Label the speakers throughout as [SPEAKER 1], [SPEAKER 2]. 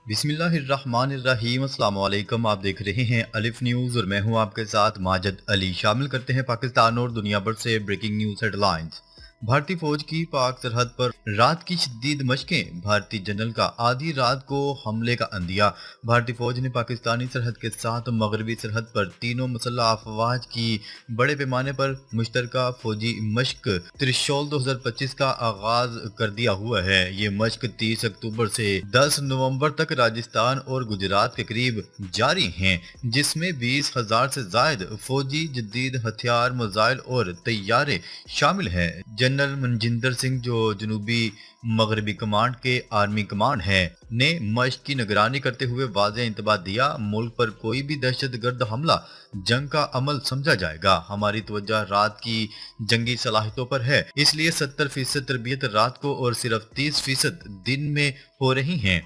[SPEAKER 1] بسم اللہ الرحمن الرحیم۔ السلام علیکم، آپ دیکھ رہے ہیں الف نیوز اور میں ہوں آپ کے ساتھ ماجد علی۔ شامل کرتے ہیں پاکستان اور دنیا بھر سے بریکنگ نیوز ہیڈ لائنز۔ بھارتی فوج کی پاک سرحد پر رات کی شدید مشقیں، بھارتی جنرل کا آدھی رات کو حملے کا عندیہ۔ بھارتی فوج نے پاکستانی سرحد کے ساتھ مغربی سرحد پر تینوں مسلح افواج کی بڑے پیمانے پر مشترکہ فوجی مشق ترشول 2025 کا آغاز کر دیا ہوا ہے۔ یہ مشق 30 اکتوبر سے 10 نومبر تک راجستھان اور گجرات کے قریب جاری ہیں، جس میں 20,000 سے زائد فوجی جدید ہتھیار، میزائل اور طیارے شامل ہیں۔ جنرل منجندر سنگھ، جو جنوبی مغربی کمانڈ کے آرمی کمانڈ ہیں، نے مشق کی نگرانی کرتے ہوئے واضح انتباہ دیا: ملک پر کوئی بھی دہشت گرد حملہ جنگ کا عمل سمجھا جائے گا۔ ہماری توجہ رات کی جنگی صلاحیتوں پر ہے، اس لیے 70% تربیت رات کو اور صرف 30% دن میں ہو رہی ہیں۔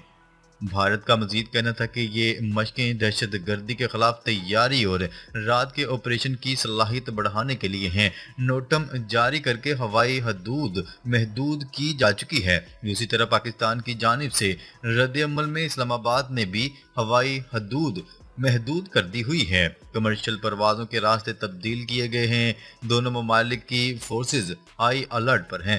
[SPEAKER 1] بھارت کا مزید کہنا تھا کہ یہ مشقیں دہشت گردی کے خلاف تیاری اور رات کے آپریشن کی صلاحیت بڑھانے کے لیے ہیں۔ نوٹم جاری کر کے ہوائی حدود محدود کی جا چکی ہے۔ دوسری طرف پاکستان کی جانب سے رد عمل میں اسلام آباد نے بھی ہوائی حدود محدود کر دی ہوئی ہے۔ کمرشل پروازوں کے راستے تبدیل کیے گئے ہیں۔ دونوں ممالک کی فورسز ہائی الرٹ پر ہیں۔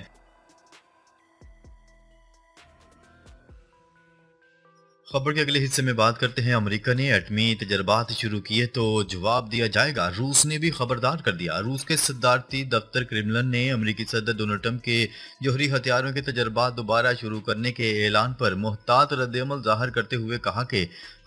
[SPEAKER 1] خبر کے اگلے حصے میں بات کرتے ہیں۔ امریکہ نے ایٹمی تجربات شروع کیے تو جواب دیا جائے گا، روس نے بھی خبردار کر دیا۔ روس کے صدارتی دفتر کرملن نے امریکی صدر ڈونلڈ ٹرمپ کے جوہری ہتھیاروں کے تجربات دوبارہ شروع کرنے کے اعلان پر محتاط رد عمل ظاہر کرتے ہوئے کہا کہ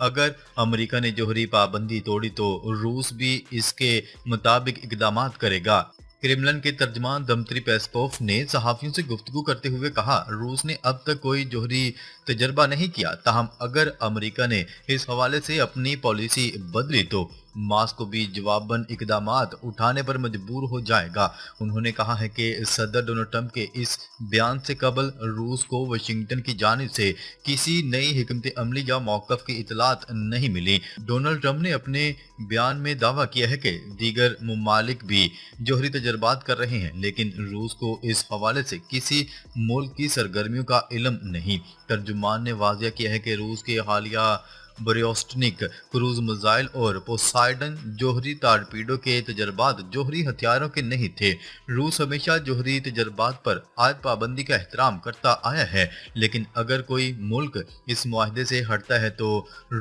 [SPEAKER 1] اگر امریکہ نے جوہری پابندی توڑی تو روس بھی اس کے مطابق اقدامات کرے گا۔ کرملن کے ترجمان دمتری پیسکوف نے صحافیوں سے گفتگو کرتے ہوئے کہا، روس نے اب تک کوئی جوہری تجربہ نہیں کیا، تاہم اگر امریکہ نے اس حوالے سے اپنی پالیسی بدلی تو ماسکو بھی جواباً اقدامات اٹھانے پر مجبور ہو جائے گا۔ انہوں نے کہا ہے کہ صدر ڈونلڈ ٹرمپ کے اس بیان سے قبل روس کو واشنگٹن کی جانب سے کسی نئی حکمت عملی یا موقف کی اطلاعات نہیں ملی۔ ڈونلڈ ٹرمپ نے اپنے بیان میں دعویٰ کیا ہے کہ دیگر ممالک بھی جوہری تجربات کر رہے ہیں، لیکن روس کو اس حوالے سے کسی ملک کی سرگرمیوں کا علم نہیں۔ ترجمان نے واضح کیا ہے کہ روس کے حالیہ بریوسٹنک کروز میزائل اور پوسائیڈن جوہری ٹارپیڈو کے تجربات جوہری ہتھیاروں کے نہیں تھے۔ روس ہمیشہ جوہری تجربات پر عائد پابندی کا احترام کرتا آیا ہے، لیکن اگر کوئی ملک اس معاہدے سے ہٹتا ہے تو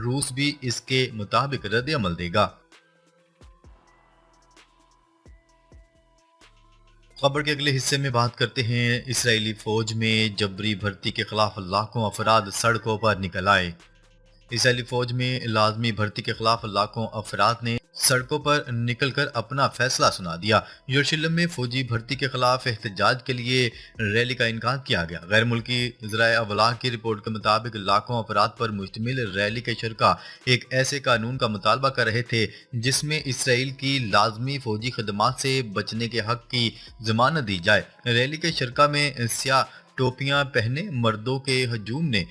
[SPEAKER 1] روس بھی اس کے مطابق رد عمل دے گا۔ خبر کے اگلے حصے میں بات کرتے ہیں۔ اسرائیلی فوج میں جبری بھرتی کے خلاف لاکھوں افراد سڑکوں پر نکل آئے۔ اسرائیلی فوج میں لازمی بھرتی کے خلاف لاکھوں افراد نے سڑکوں پر نکل کر اپنا فیصلہ سنا دیا۔ یروشلم میں فوجی بھرتی کے خلاف احتجاج کے لیے ریلی کا انعقاد کیا گیا۔ غیر ملکی ذرائع ابلاغ کی رپورٹ کے مطابق لاکھوں افراد پر مشتمل ریلی کے شرکاء ایک ایسے قانون کا مطالبہ کر رہے تھے جس میں اسرائیل کی لازمی فوجی خدمات سے بچنے کے حق کی ضمانت دی جائے۔ ریلی کے شرکاء میں سیاہ ٹوپیاں پہنے مردوں کے ہجوم نے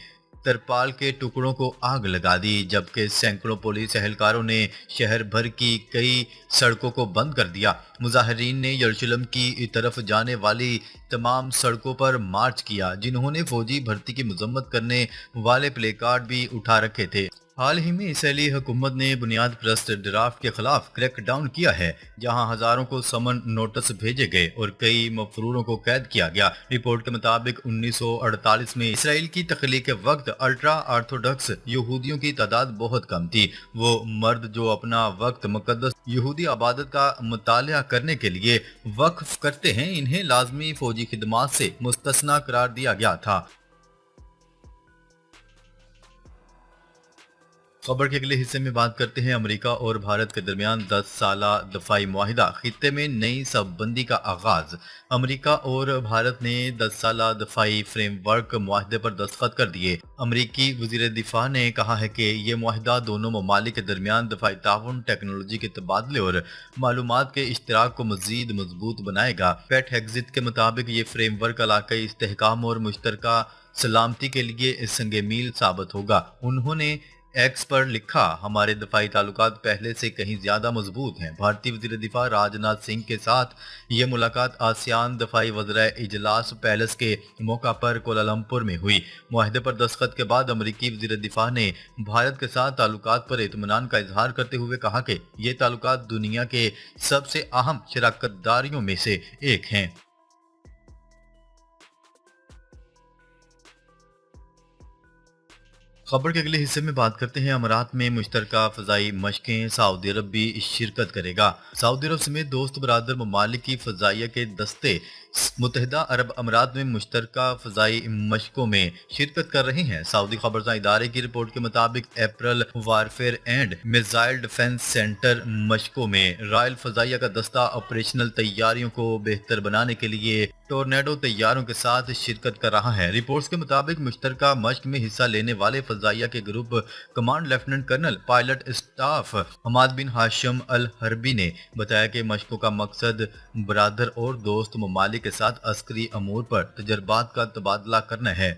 [SPEAKER 1] ترپال کے ٹکڑوں کو آگ لگا دی، جبکہ سینکڑوں پولیس اہلکاروں نے شہر بھر کی کئی سڑکوں کو بند کر دیا۔ مظاہرین نے یروشلم کی طرف جانے والی تمام سڑکوں پر مارچ کیا، جنہوں نے فوجی بھرتی کی مذمت کرنے والے پلے کارڈ بھی اٹھا رکھے تھے۔ حال ہی میں اسرائیلی حکومت نے بنیاد پرست ڈرافٹ کے خلاف کریک ڈاؤن کیا ہے، جہاں ہزاروں کو سمن نوٹس بھیجے گئے اور کئی مفروروں کو قید کیا گیا۔ رپورٹ کے مطابق 1948 میں اسرائیل کی تخلیق کے وقت الٹرا آرتھوڈکس یہودیوں کی تعداد بہت کم تھی۔ وہ مرد جو اپنا وقت مقدس یہودی عبادت کا مطالعہ کرنے کے لیے وقف کرتے ہیں، انہیں لازمی فوجی خدمات سے مستثنی قرار دیا گیا تھا۔ خبر کے اگلے حصے میں بات کرتے ہیں۔ امریکہ اور بھارت کے درمیان 10 سالہ دفاعی معاہدہ، خطے میں نئی صف بندی کا آغاز۔ امریکہ اور بھارت نے 10 سالہ دفاعی فریم ورک معاہدے پر دستخط کر دیے۔ امریکی وزیر دفاع نے کہا ہے کہ یہ معاہدہ دونوں ممالک کے درمیان دفاعی تعاون، ٹیکنالوجی کے تبادلے اور معلومات کے اشتراک کو مزید مضبوط بنائے گا۔ پیٹ ہیگزیت کے مطابق یہ فریم ورک علاقائی استحکام اور مشترکہ سلامتی کے لیے سنگ میل ثابت ہوگا۔ انہوں نے एक्स पर लिखा, हमारे दफाई ताल्लुकात पहले से कहीं ज्यादा मजबूत हैं। भारतीय वजीर दिफा राजनाथ सिंह के साथ ये मुलाकात आसियान दफाई वज़रा इजलास पैलेस के मौका पर कोलालमपुर में हुई। मुआहदे पर दस्तखत के बाद अमरीकी वजीर दिफा ने भारत के साथ ताल्लुकात पर इत्मीनान का इजहार करते हुए कहा कि ये ताल्लुकात दुनिया के सबसे अहम शराकतदारियों में से एक हैं। खबर के अगले हिस्से में बात करते हैं अमारात में मुश्तरका फ़ज़ाई मशकें, सऊदी अरब भी शिरकत करेगा। सऊदी अरब समेत दोस्त बरादर ममालिक की फ़ज़ाइया के दस्ते मुत्तहिदा अरब अमारात में मुश्तरका फ़ज़ाई मशकों में शिरकत कर रहे हैं। सऊदी खबरसां इदारे की रिपोर्ट के मुताबिक April warfare and missile defence centre मशकों में रॉयल फ़ज़ाइया का दस्ता ऑपरेशनल तैयारियों को बेहतर बनाने के लिए टोर्नेडो तैयारों के साथ शिरकत कर रहा है। रिपोर्ट्स के मुताबिक मुश्तरका मश्क में हिस्सा लेने वाले फ़ज़ाइया के group command lieutenant colonel pilot staff Hamad bin Hashim al Harbi ने बताया कि मशकों का मकसद बरादर और दोस्त ममालिक के साथ अस्करी अमूर पर तजर्बात का तबादला करना है।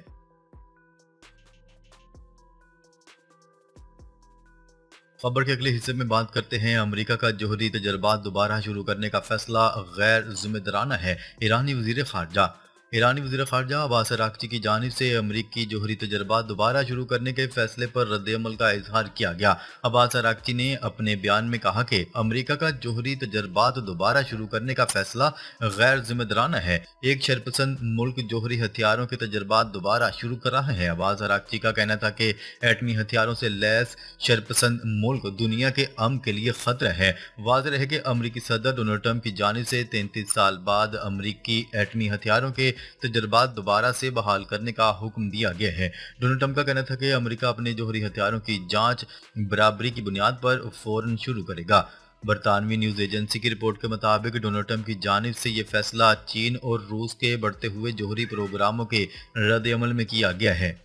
[SPEAKER 1] खबर के अगले हिस्से में बात करते हैं अमेरिका का जोहरी तजर्बात दोबारा शुरू करने का फैसला गैर जिम्मेदाराना है। ईरानी वजीर खारजा अब्बास अराक्ची की जानिब से अमरीकी जोहरी तजर्बात दोबारा शुरू करने के फैसले पर रद्द-ए-अमल का इजहार किया गया। अब्बास अराक्ची ने अपने बयान में कहा कि अमरीका का जोहरी तजर्बात दोबारा शुरू करने का फैसला गैर जिम्मेदाराना है। एक शरपसंद मुल्क जोहरी हथियारों के तजर्बात दोबारा शुरू कर रहा है। अब्बास अराक्ची का कहना था कि एटमी हथियारों से लैस शरपसंद मुल्क दुनिया के अमन के लिए खतरा है। वाज़ेह है कि अमरीकी सदर डोनाल्ड ट्रंप की जानिब से 33 साल बाद अमरीकी एटमी हथियारों के तजर्बात दोबारा से बहाल करने का हुक्म दिया गया है। डोनाल्ड ट्रंप का कहना था कि अमेरिका अपने जोहरी हथियारों की जांच बराबरी की बुनियाद पर फौरन शुरू करेगा। बरतानवी न्यूज एजेंसी की रिपोर्ट के मुताबिक डोनाल्ड ट्रंप की जानिब से ये फैसला चीन और रूस के बढ़ते हुए जोहरी प्रोग्रामों के रद्द अमल में किया गया है।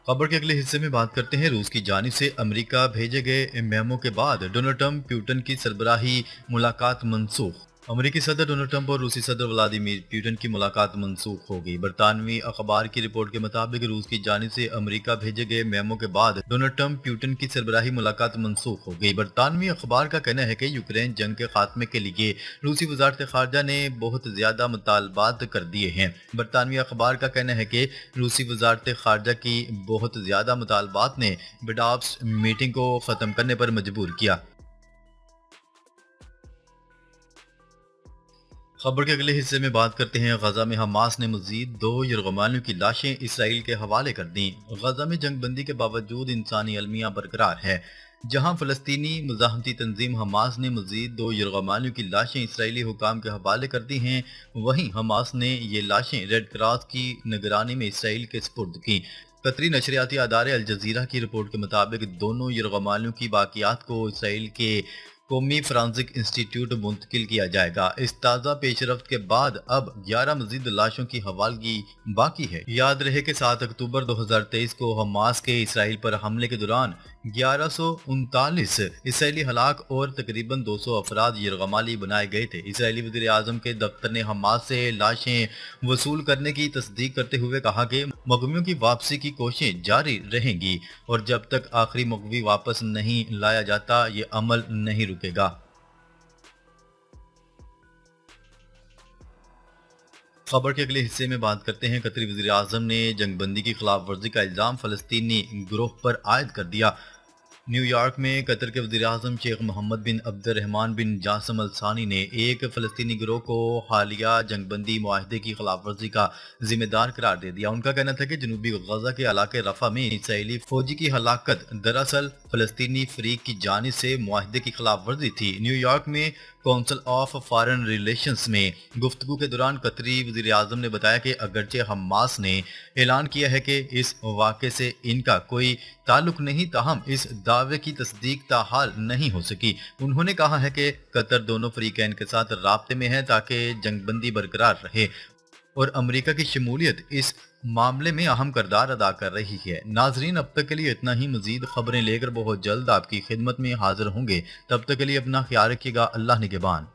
[SPEAKER 1] खबर के अगले हिस्से में बात करते हैं रूस की जानिब से अमेरिका भेजे गए मेमो के बाद डोनाल्ड ट्रंप प्यूटन की सरबराही मुलाकात मनसूख। अमेरिकी सदर डोनाल्ड ट्रंप और रूसी सदर व्लादिमीर पुतिन की मुलाकात मनसूख हो गई। बरतानवी अखबार की रिपोर्ट के मुताबिक रूस की जानिब से अमेरिका भेजे गए मेमो के बाद डोनाल्ड ट्रंप पुतिन की सरबराही मुलाकात मनसूख हो गई। बरतानवी अखबार का कहना है कि यूक्रेन जंग के खात्मे के लिए रूसी वजारत खारजा ने बहुत ज्यादा मुतालबात कर दिए हैं। बरतानवी अखबार का कहना है कि रूसी वजारत खारजा की बहुत ज्यादा मुतालबात ने बिडाप्स मीटिंग को खत्म करने पर मजबूर किया। खबर के अगले हिस्से में बात करते हैं गजा में हमास ने मजीद 2 यरगमानियों की लाशें इसराइल के हवाले कर दी। गजा में जंगबंदी के बावजूद इंसानी अलमियाँ बरकरार है। जहां फलस्तीनी मुजाहमती तंजीम हमास ने मजीद 2 यरगमानियों की लाशें इसराइली हुकाम के हवाले कर दी हैं, वहीं हमास ने ये लाशें रेड क्रॉस की निगरानी में इसराइल के सुपुर्द की। कतरी नशरियाती अदारे अल जजीरा की रिपोर्ट के मुताबिक दोनों यरगमानियों की बाकियात को इसराइल के कौमी फॉरेंसिक इंस्टीट्यूट मुंतकिल किया जाएगा। इस ताज़ा पेशरफ्त के बाद अब 11 मजीद लाशों की हवालगी बाकी है। याद रहे कि 7 अक्टूबर 2023 को हमास के इसराइल पर हमले के दौरान 1139 इसराइली हलाक और तकरीबन 200 अफराद यरगमाली बनाए गए थे। इसराइली वज़ीर आज़म के दफ्तर ने हमास से लाशें वसूल करने की तस्दीक करते हुए कहा कि मग़वियों की वापसी की कोशिशें जारी रहेंगी और जब तक आखिरी मग़वी वापस नहीं लाया जाता ये अमल नहीं रुकेगा। खबर के अगले हिस्से में बात करते हैं कतरी वज़ीर आज़म ने जंगबंदी की खिलाफ वर्जी का इल्ज़ाम फ़लस्तीनी गिरोह पर आयद कर दिया। न्यूयॉर्क में कतर के वज़ीर आज़म शेख मोहम्मद बिन अब्दुर्रहमान बिन जासम अल सानी ने एक फ़लस्तीनी गिरोह को हालिया जंगबंदी मुआहदे की खिलाफ वर्जी का जिम्मेदार करार दे दिया। उनका कहना था कि जनूबी गजा के इलाके रफा में इसराइली फौजी की हलाकत दरअसल फ़लस्तीनी फरीक की जानिब से मुआहदे की खिलाफ वर्जी थी। न्यूयॉर्क में काउंसिल ऑफ फॉरेन रिलेशंस में गुफ्तगू के दौरान कतरी वज़ीर आज़म ने बताया कि अगरचे हमास ने ऐलान किया है कि इस वाक़े से इनका कोई ताल्लुक नहीं, ताहम इस दावे की तस्दीक ताहाल नहीं हो सकी। उन्होंने कहा है कि कतर दोनों फरीकैन के साथ राब्ते में है ताकि जंगबंदी बरकरार रहे और अमेरिका की शमूलियत इस मामले में अहम किरदार अदा कर रही है। नाजरीन, अब तक के लिए इतना ही। मजीद खबरें लेकर बहुत जल्द आपकी खिदमत में हाजिर होंगे। तब तक के लिए अपना ख्याल रखिएगा। अल्लाह निगहबान।